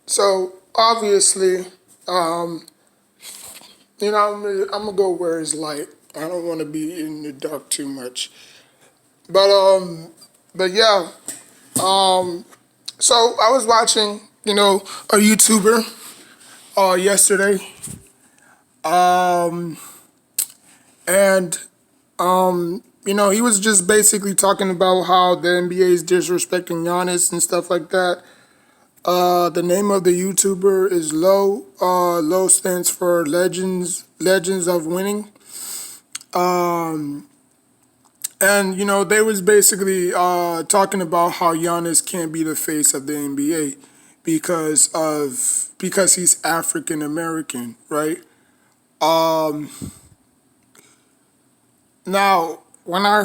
So obviously, um, I'm gonna go where it's light. I don't want to be in the dark too much. But but yeah. So I was watching, a YouTuber yesterday, and he was just basically talking about how the NBA is disrespecting Giannis and stuff like that. The name of the YouTuber is Low. Low stands for Legends of Winning. Um, and they was basically talking about how Giannis can't be the face of the NBA because he's African American, right? Um, Now, when I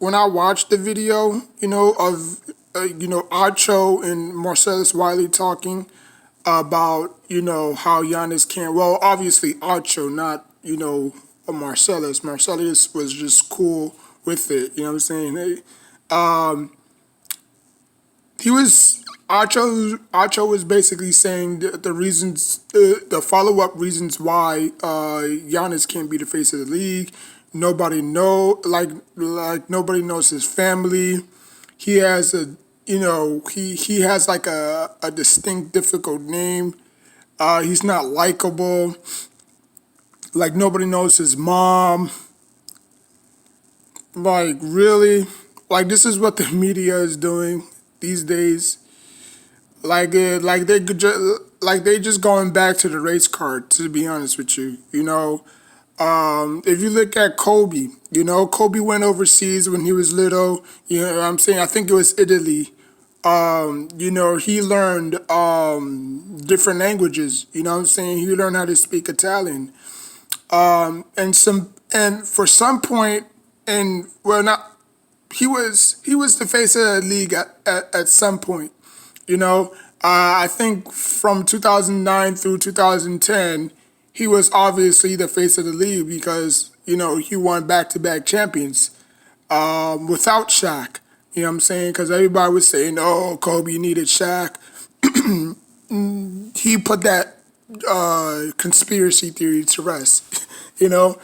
watched the video, of Acho and Marcellus Wiley talking about how Giannis can't. Well, obviously Acho, not a Marcellus. Marcellus was just cool with it. You know what I'm saying? Um, he was Acho was basically saying the reasons, the follow up reasons why Giannis can't be the face of the league. Nobody knows his family. He has he has like a distinct difficult name. He's not likable. Like nobody knows his mom. Like really, like this is what the media is doing these days. Like they just going back to the race card. To be honest with you, if you look at Kobe, Kobe went overseas when he was little. You know what I'm saying? I think it was Italy. He learned different languages. You know what I'm saying? He learned how to speak Italian. And for some point, and well, not he was the face of the league at some point. I think from 2009 through 2010, he was obviously the face of the league because he won back-to-back champions without Shaq. You know what I'm saying? Because everybody was saying, "Oh, Kobe needed Shaq." He put that conspiracy theory to rest. you know,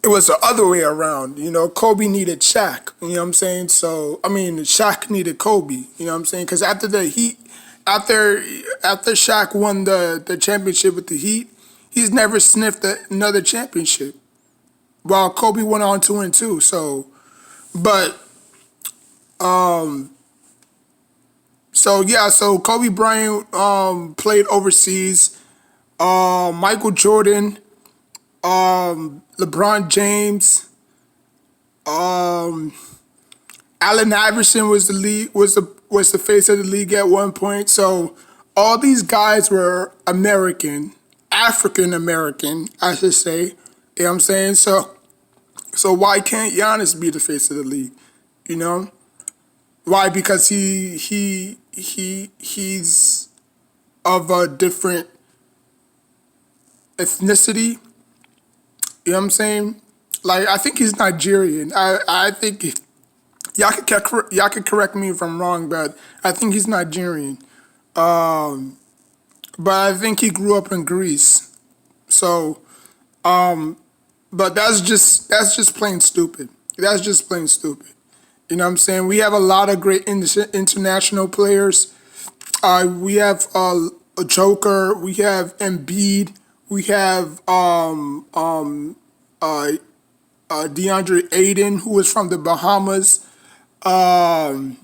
it was the other way around. Kobe needed Shaq. You know what I'm saying? So I mean, Shaq needed Kobe. You know what I'm saying? Because after the Heat, after Shaq won the championship with the Heat, he's never sniffed another championship. While Kobe went on 2-2. So, but so Kobe Bryant played overseas. Michael Jordan, LeBron James, um, Allen Iverson was the face of the league at one point. So all these guys were American, African American, I should say. You know what I'm saying? So why can't Giannis be the face of the league? You know? Why? Because he's of a different ethnicity. You know what I'm saying? Like I think he's Nigerian. I think y'all can correct me if I'm wrong, but I think he's Nigerian. Um, but I think he grew up in Greece. So, but that's just plain stupid. That's just plain stupid. You know what I'm saying? We have a lot of great international players. We have a Joker. We have Embiid. We have uh, DeAndre Aiden, who is from the Bahamas. Um,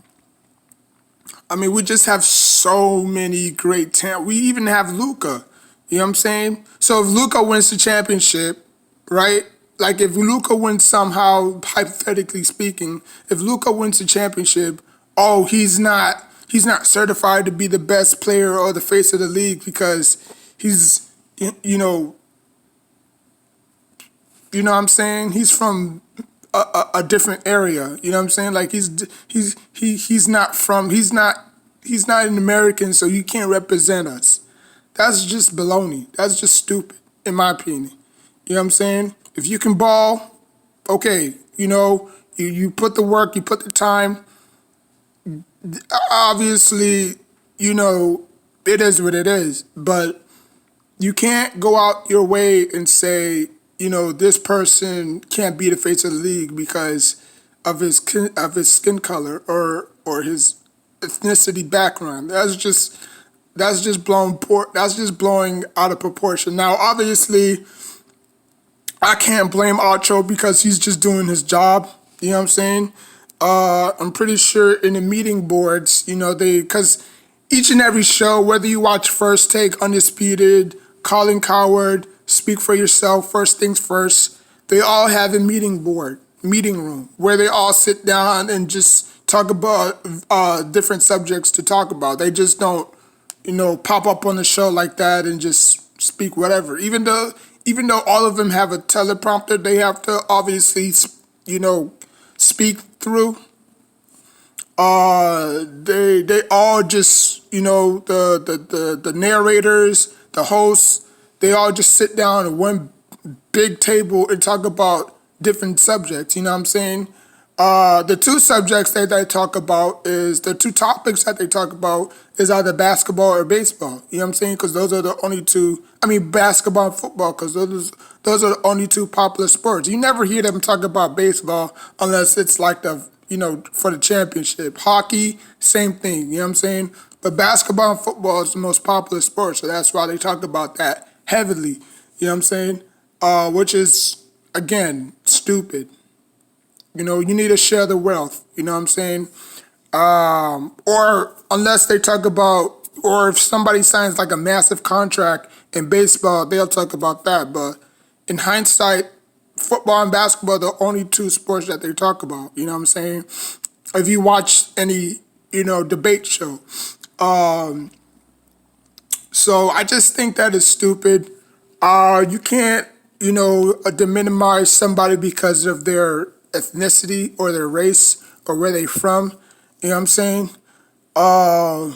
I mean, we just have so many great talent. We even have Luca. You know what I'm saying? So if Luca wins the championship, right? Like if Luca wins somehow, hypothetically speaking, if Luca wins the championship, oh, he's not certified to be the best player or the face of the league because he's you know what I'm saying? He's from a different area. You know what I'm saying? Like he's not an American, so you can't represent us. That's just baloney. That's just stupid, in my opinion. You know what I'm saying? If you can ball, okay, you put the work, you put the time, obviously, you know, it is what it is, but you can't go out your way and say, this person can't be the face of the league because of his skin color or his ethnicity background. That's just blowing out of proportion. Now, obviously, I can't blame Archo because he's just doing his job. You know what I'm saying? I'm pretty sure in the meeting boards, because each and every show, whether you watch First Take, Undisputed, Colin Coward, Speak for Yourself, First Things First, they all have a meeting room, where they all sit down and just talk about different subjects to talk about. They just don't, pop up on the show like that and just speak whatever. Even though all of them have a teleprompter, they have to obviously, speak through. They all just, the narrators, the hosts, they all just sit down at one big table and talk about different subjects. You know what I'm saying? The two topics that they talk about is either basketball or baseball. You know what I'm saying? Because those are the only two. I mean, basketball and football, because those are the only two popular sports. You never hear them talk about baseball unless it's like for the championship. Hockey, same thing. You know what I'm saying? But basketball and football is the most popular sport, so that's why they talk about that heavily. You know what I'm saying? Which is, again, stupid. You need to share the wealth. You know what I'm saying? Or unless they talk about, or if somebody signs like a massive contract in baseball, they'll talk about that. But in hindsight, football and basketball are the only two sports that they talk about. You know what I'm saying? If you watch any, debate show. So I just think that is stupid. You can't, deminimize somebody because of their ethnicity or their race or where they from. You know what I'm saying? I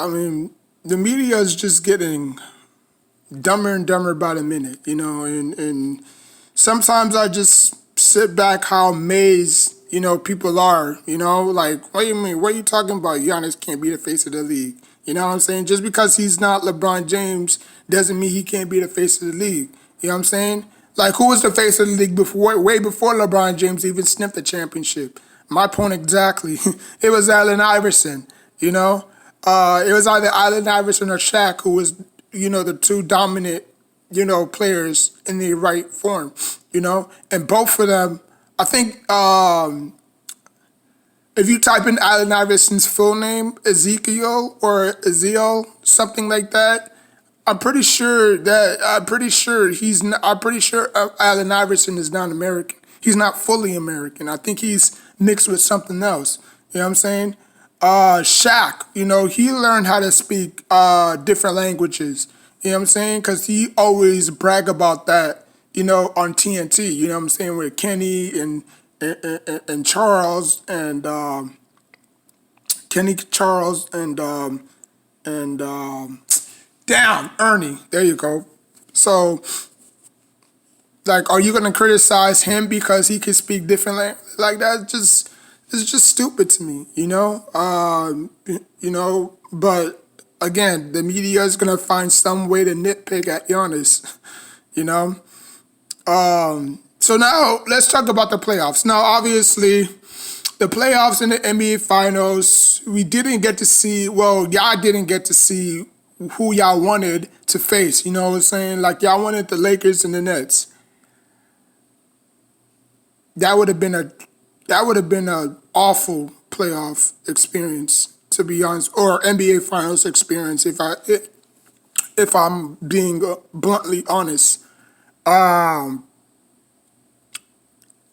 mean, the media is just getting dumber and dumber by the minute, and sometimes I just sit back how amazed, people are, like, what do you mean? What are you talking about? Giannis can't be the face of the league. You know what I'm saying? Just because he's not LeBron James doesn't mean he can't be the face of the league. You know what I'm saying? Like, who was the face of the league way before LeBron James even sniffed the championship? My point exactly. It was Allen Iverson, It was either Allen Iverson or Shaq who was, the two dominant, players in the right form, And both of them, I think, if you type in Allen Iverson's full name, Ezekiel, something like that, I'm pretty sure Allen Iverson is not American. He's not fully American. I think he's mixed with something else. You know what I'm saying? Shaq, he learned how to speak different languages. You know what I'm saying? Because he always brag about that, on TNT. You know what I'm saying? With Kenny and Charles and Kenny Charles and damn, Ernie. There you go. So, like, are you gonna criticize him because he can speak differently? Like that, it's just stupid to me, But again, the media is gonna find some way to nitpick at Giannis, you know. So now let's talk about the playoffs. Now, obviously, the playoffs in the NBA Finals, we didn't get to see. Well, y'all didn't get to see who y'all wanted to face. You know what I'm saying? Like, y'all wanted the Lakers and the Nets. That would have been a awful playoff experience, to be honest, or NBA Finals experience if I'm being bluntly honest. Um,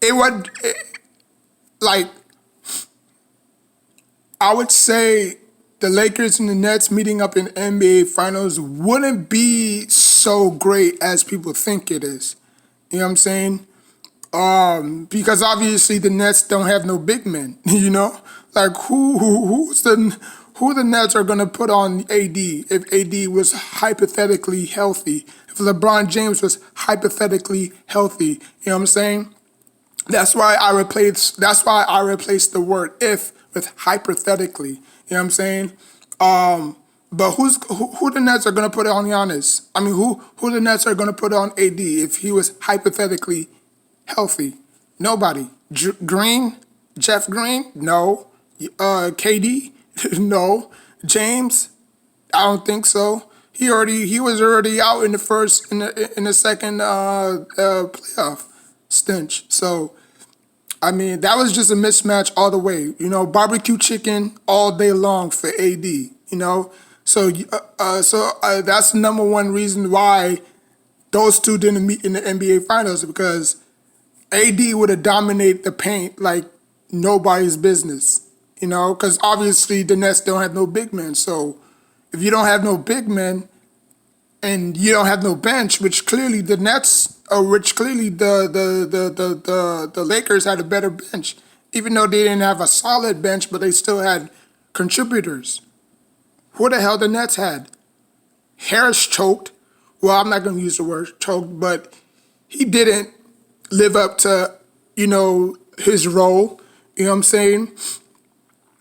it would like I would say the Lakers and the Nets meeting up in NBA Finals wouldn't be so great as people think it is. You know what I'm saying? Because obviously the Nets don't have no big men. Like who the Nets are gonna put on AD if AD was hypothetically healthy? If LeBron James was hypothetically healthy, you know what I'm saying? That's why I replaced the word if with hypothetically. You know what I'm saying? But who the Nets are gonna put on Giannis? I mean, who the Nets are gonna put on AD if he was hypothetically healthy? Nobody. Green, Jeff Green, no. KD, no. James, I don't think so. He was already out in the second playoff stench. So I mean, that was just a mismatch all the way. Barbecue chicken all day long for AD. So that's the number one reason why those two didn't meet in the NBA Finals because AD would have dominated the paint like nobody's business. Because obviously the Nets don't have no big men. So if you don't have no big men, and you don't have no bench, which clearly the Nets, or which clearly the Lakers had a better bench, even though they didn't have a solid bench, but they still had contributors. Who the hell the Nets had? Harris choked. Well, I'm not going to use the word choked, but he didn't live up to his role. You know what I'm saying?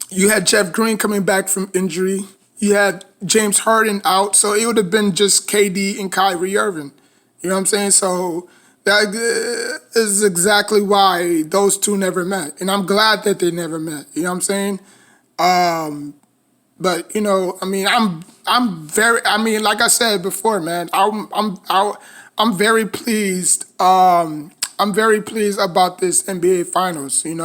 You had Jeff Green coming back from injury. You had James Harden out, so it would have been just KD and Kyrie Irving. You know what I'm saying? So that is exactly why those two never met, and I'm glad that they never met. You know what I'm saying? But I mean, I'm very. I mean, like I said before, man, I'm very pleased. I'm very pleased about this NBA Finals. It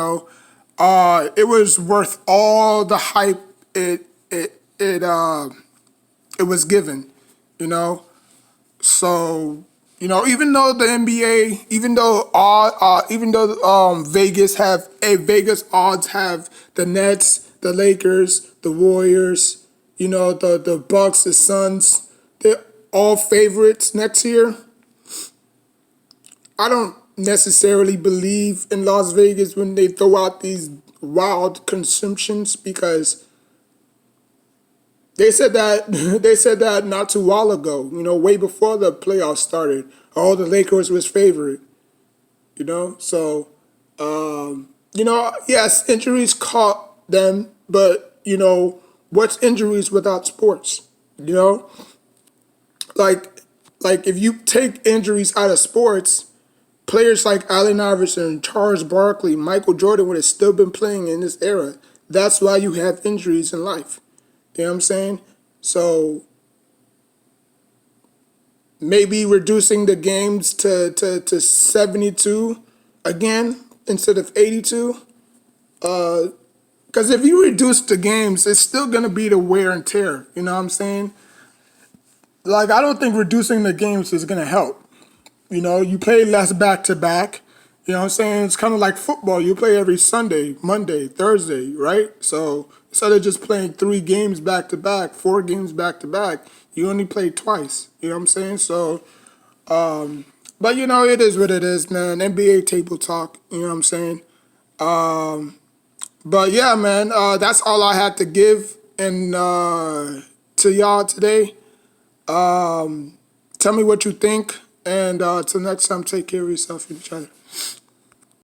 was worth all the hype it was given. You know, so even though the NBA, even though Vegas odds have the Nets, the Lakers, the Warriors, the Bucks, the Suns, they're all favorites next year. I don't necessarily believe in Las Vegas when they throw out these wild consumptions because they said that not too while ago, way before the playoffs started. Oh, the Lakers was favorite, So, yes, injuries caught them, but what's injuries without sports? You know, like if you take injuries out of sports, players like Allen Iverson, Charles Barkley, Michael Jordan would have still been playing in this era. That's why you have injuries in life. You know what I'm saying? So maybe reducing the games to 72 again instead of 82. Because if you reduce the games, it's still going to be the wear and tear. You know what I'm saying? Like, I don't think reducing the games is going to help. You play less back to back. You know what I'm saying? It's kind of like football. You play every Sunday, Monday, Thursday, right? So instead of just playing 3 games back to back, 4 games back to back, you only play twice. You know what I'm saying? So, but it is what it is, man. NBA table talk. You know what I'm saying? But yeah, man, that's all I had to give and to y'all today. Tell me what you think, and till next time, take care of yourself and each other.